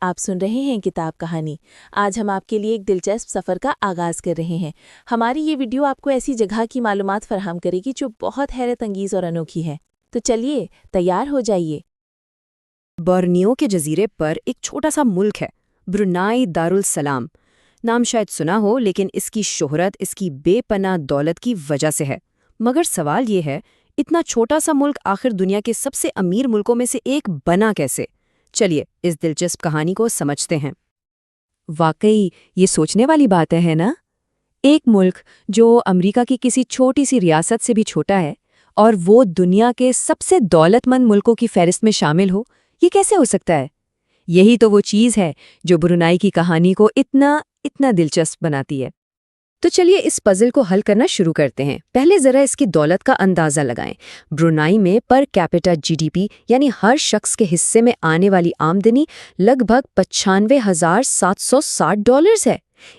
آپ سن رہے ہیں کتاب کہانی۔ آج ہم آپ کے لیے ایک دلچسپ سفر کا آغاز کر رہے ہیں۔ ہماری یہ ویڈیو آپ کو ایسی جگہ کی معلومات فراہم کرے گی جو بہت حیرت انگیز اور انوکھی ہے۔ تو چلیے تیار ہو جائیے۔ بورنیو کے جزیرے پر ایک چھوٹا سا ملک ہے، برونائی دارالسلام۔ نام شاید سنا ہو، لیکن اس کی شہرت اس کی بے پناہ دولت کی وجہ سے ہے۔ مگر سوال یہ ہے، اتنا چھوٹا سا ملک آخر دنیا کے سب سے امیر ملکوں میں سے ایک بنا کیسے؟ چلیے اس دلچسپ کہانی کو سمجھتے ہیں۔ واقعی یہ سوچنے والی بات ہے نا؟ ایک ملک جو امریکہ کی کسی چھوٹی سی ریاست سے بھی چھوٹا ہے، اور وہ دنیا کے سب سے دولت مند ملکوں کی فہرست میں شامل ہو، یہ کیسے ہو سکتا ہے؟ یہی تو وہ چیز ہے جو برونائی کی کہانی کو اتنا دلچسپ بناتی ہے۔ تو چلیے اس پزل کو حل کرنا شروع کرتے ہیں۔ پہلے ذرا اس کی دولت کا اندازہ لگائیں۔ برونائی میں per capita G D P یعنی ہر شخص کے حصے میں آنے والی آمدنی لگ بھگ $95,760 ہے۔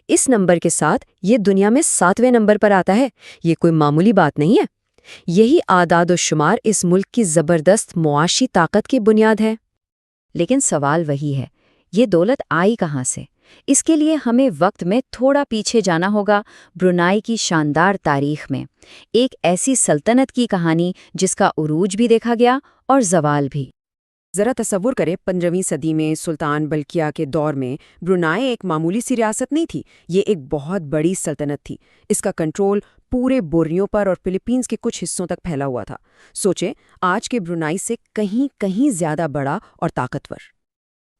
اس نمبر کے ساتھ یہ دنیا میں 7ویں نمبر پر آتا ہے۔ یہ کوئی معمولی بات نہیں ہے۔ یہی اعداد و شمار اس ملک کی زبردست معاشی طاقت کی بنیاد ہے۔ لیکن سوال وہی ہے، یہ دولت آئی کہاں سے؟ اس کے لیے ہمیں وقت میں تھوڑا پیچھے جانا ہوگا، برونائی کی شاندار تاریخ میں، ایک ایسی سلطنت کی کہانی جس کا عروج بھی دیکھا گیا اور زوال بھی۔ ذرا تصور کریں، 15ویں صدی میں سلطان بلقیہ کے دور میں برونائی ایک معمولی سی ریاست نہیں تھی، یہ ایک بہت بڑی سلطنت تھی۔ اس کا کنٹرول پورے بورنیو پر اور فلپینز کے کچھ حصوں تک پھیلا ہوا تھا۔ سوچیں، آج کے برونائی سے کہیں زیادہ بڑا اور طاقتور۔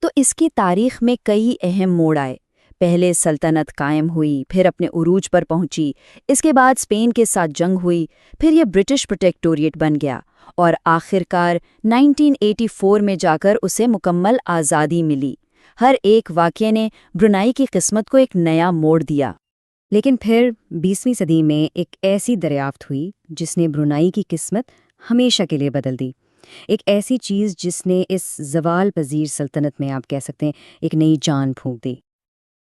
تو اس کی تاریخ میں کئی اہم موڑ آئے۔ پہلے سلطنت قائم ہوئی، پھر اپنے عروج پر پہنچی، اس کے بعد اسپین کے ساتھ جنگ ہوئی، پھر یہ برٹش پروٹیکٹوریٹ بن گیا، اور آخرکار 1984 میں جا کر اسے مکمل آزادی ملی۔ ہر ایک واقعے نے برونائی کی قسمت کو ایک نیا موڑ دیا۔ لیکن پھر 20ویں صدی میں ایک ایسی دریافت ہوئی جس نے برونائی کی قسمت ہمیشہ کے لیے بدل دی۔ ایک ایسی چیز جس نے اس زوال پذیر سلطنت میں، آپ کہہ سکتے ہیں، ایک نئی جان پھونک دی۔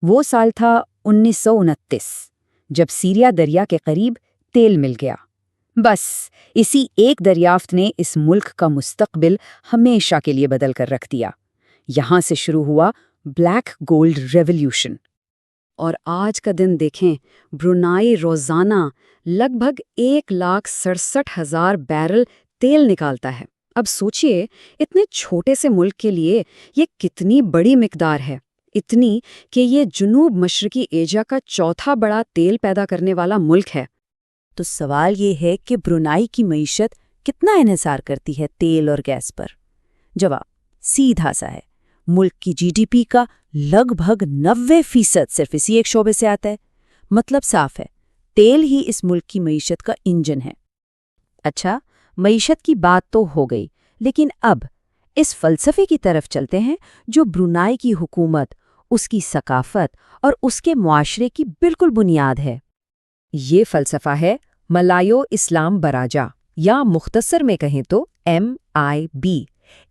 وہ سال تھا 1929، جب سیریا دریا کے قریب تیل مل گیا۔ بس اسی ایک دریافت نے اس ملک کا مستقبل ہمیشہ کے لیے بدل کر رکھ دیا۔ یہاں سے شروع ہوا بلیک گولڈ ریولیوشن۔ اور آج کا دن دیکھیں، برونائی روزانہ لگ بھگ 1,67,000 بیرل تیل نکالتا ہے۔ اب سوچئے، اتنے چھوٹے سے ملک کے لیے یہ کتنی بڑی مقدار ہے، اتنی کہ یہ جنوب مشرقی ایشیا کا چوتھا بڑا تیل پیدا کرنے والا ملک ہے۔ تو سوال یہ ہے کہ برونائی کی معیشت کتنا انحصار کرتی ہے تیل اور گیس پر؟ جواب سیدھا سا ہے، ملک کی جی ڈی پی کا لگ بھگ 90% صرف اسی ایک شعبے سے آتا ہے۔ مطلب صاف ہے، تیل ہی اس ملک کی معیشت کا انجن ہے۔ اچھا، معیشت کی بات تو ہو گئی، لیکن اب اس فلسفے کی طرف چلتے ہیں جو برونائی کی حکومت، اس کی ثقافت اور اس کے معاشرے کی بالکل بنیاد ہے۔ یہ فلسفہ ہے ملایو اسلام براجا، یا مختصر میں کہیں تو MIB۔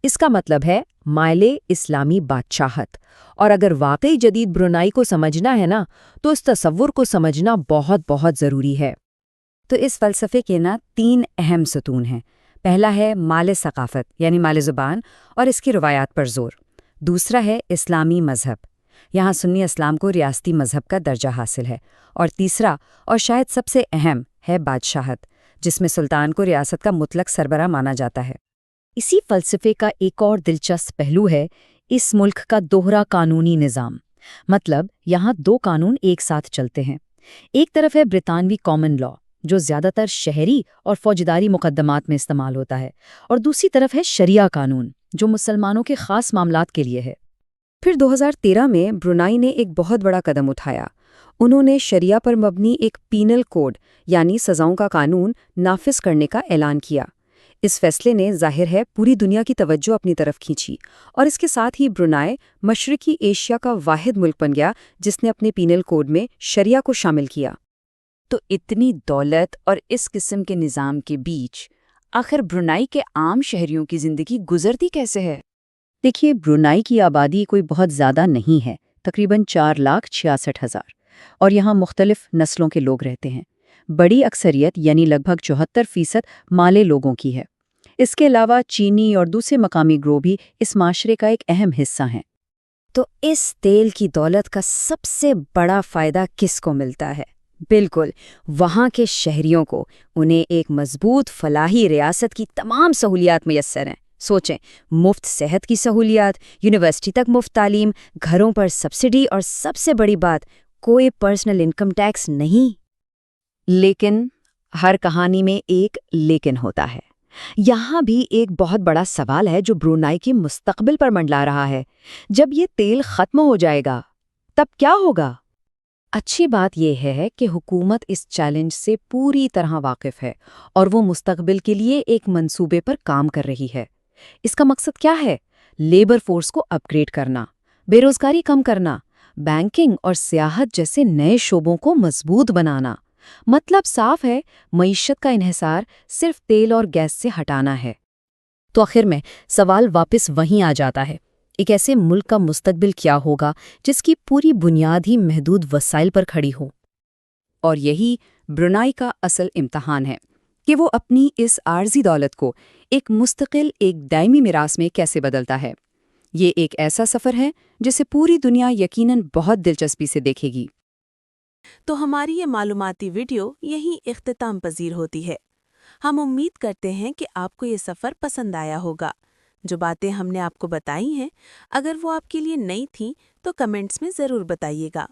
اس کا مطلب ہے مائل اسلامی بادشاہت۔ اور اگر واقعی جدید برونائی کو سمجھنا ہے نا، تو اس تصور کو سمجھنا بہت ضروری ہے۔ تو اس فلسفے کے 3 اہم ستون ہیں۔ پہلا ہے مال ثقافت، یعنی مال زبان اور اس کی روایات پر زور۔ دوسرا ہے اسلامی مذہب، یہاں سنی اسلام کو ریاستی مذہب کا درجہ حاصل ہے۔ اور تیسرا، اور شاید سب سے اہم، ہے بادشاہت، جس میں سلطان کو ریاست کا مطلق سربراہ مانا جاتا ہے۔ اسی فلسفے کا ایک اور دلچسپ پہلو ہے اس ملک کا دوہرا قانونی نظام۔ مطلب یہاں 2 قانون ایک ساتھ چلتے ہیں۔ ایک طرف ہے برطانوی کامن لا، جو زیادہ تر شہری اور فوجداری مقدمات میں استعمال ہوتا ہے، اور دوسری طرف ہے شریعہ قانون، جو مسلمانوں کے خاص معاملات کے لیے ہے۔ پھر 2013 میں برونائی نے ایک بہت بڑا قدم اٹھایا۔ انہوں نے شریعہ پر مبنی ایک پینل کوڈ، یعنی سزاؤں کا قانون، نافذ کرنے کا اعلان کیا۔ اس فیصلے نے ظاہر ہے پوری دنیا کی توجہ اپنی طرف کھینچی، اور اس کے ساتھ ہی برونائی مشرقی ایشیا کا واحد ملک بن گیا جس نے اپنے پینل کوڈ میں شریعہ کو شامل کیا۔ تو اتنی دولت اور اس قسم کے نظام کے بیچ آخر برونائی کے عام شہریوں کی زندگی گزرتی کیسے ہے؟ دیکھیے، برونائی کی آبادی کوئی بہت زیادہ نہیں ہے، تقریباً 4,66,000، اور یہاں مختلف نسلوں کے لوگ رہتے ہیں۔ بڑی اکثریت یعنی لگ بھگ 74% مالے لوگوں کی ہے۔ اس کے علاوہ چینی اور دوسرے مقامی گروہ بھی اس معاشرے کا ایک اہم حصہ ہیں۔ تو اس تیل کی دولت کا سب سے بڑا فائدہ کس کو ملتا ہے؟ بالکل وہاں کے شہریوں کو۔ انہیں ایک مضبوط فلاحی ریاست کی تمام سہولیات میسر ہیں۔ سوچیں، مفت صحت کی سہولیات، یونیورسٹی تک مفت تعلیم، گھروں پر سبسڈی، اور سب سے بڑی بات، کوئی پرسنل انکم ٹیکس نہیں۔ لیکن ہر کہانی میں ایک لیکن ہوتا ہے۔ یہاں بھی ایک بہت بڑا سوال ہے جو برونائی کے مستقبل پر منڈلا رہا ہے۔ جب یہ تیل ختم ہو جائے گا تب کیا ہوگا؟ اچھی بات یہ ہے کہ حکومت اس چیلنج سے پوری طرح واقف ہے اور وہ مستقبل کے لیے ایک منصوبے پر کام کر رہی ہے۔ اس کا مقصد کیا ہے؟ لیبر فورس کو اپ گریڈ کرنا، بے روزگاری کم کرنا، بینکنگ اور سیاحت جیسے نئے شعبوں کو مضبوط بنانا۔ مطلب صاف ہے، معیشت کا انحصار صرف تیل اور گیس سے ہٹانا ہے۔ تو آخر میں سوال واپس وہیں آ جاتا ہے، ایک ایسے ملک کا مستقبل کیا ہوگا جس کی پوری بنیاد ہی محدود وسائل پر کھڑی ہو؟ اور یہی برونائی کا اصل امتحان ہے کہ وہ اپنی اس عارضی دولت کو ایک مستقل، ایک دائمی میراث میں کیسے بدلتا ہے۔ یہ ایک ایسا سفر ہے جسے پوری دنیا یقیناً بہت دلچسپی سے دیکھے گی۔ تو ہماری یہ معلوماتی ویڈیو یہیں اختتام پذیر ہوتی ہے۔ ہم امید کرتے ہیں کہ آپ کو یہ سفر پسند آیا ہوگا۔ جو باتیں ہم نے آپ کو بتائی ہیں، اگر وہ آپ کے لیے نئی تھیں تو کمنٹس میں ضرور بتائیے گا۔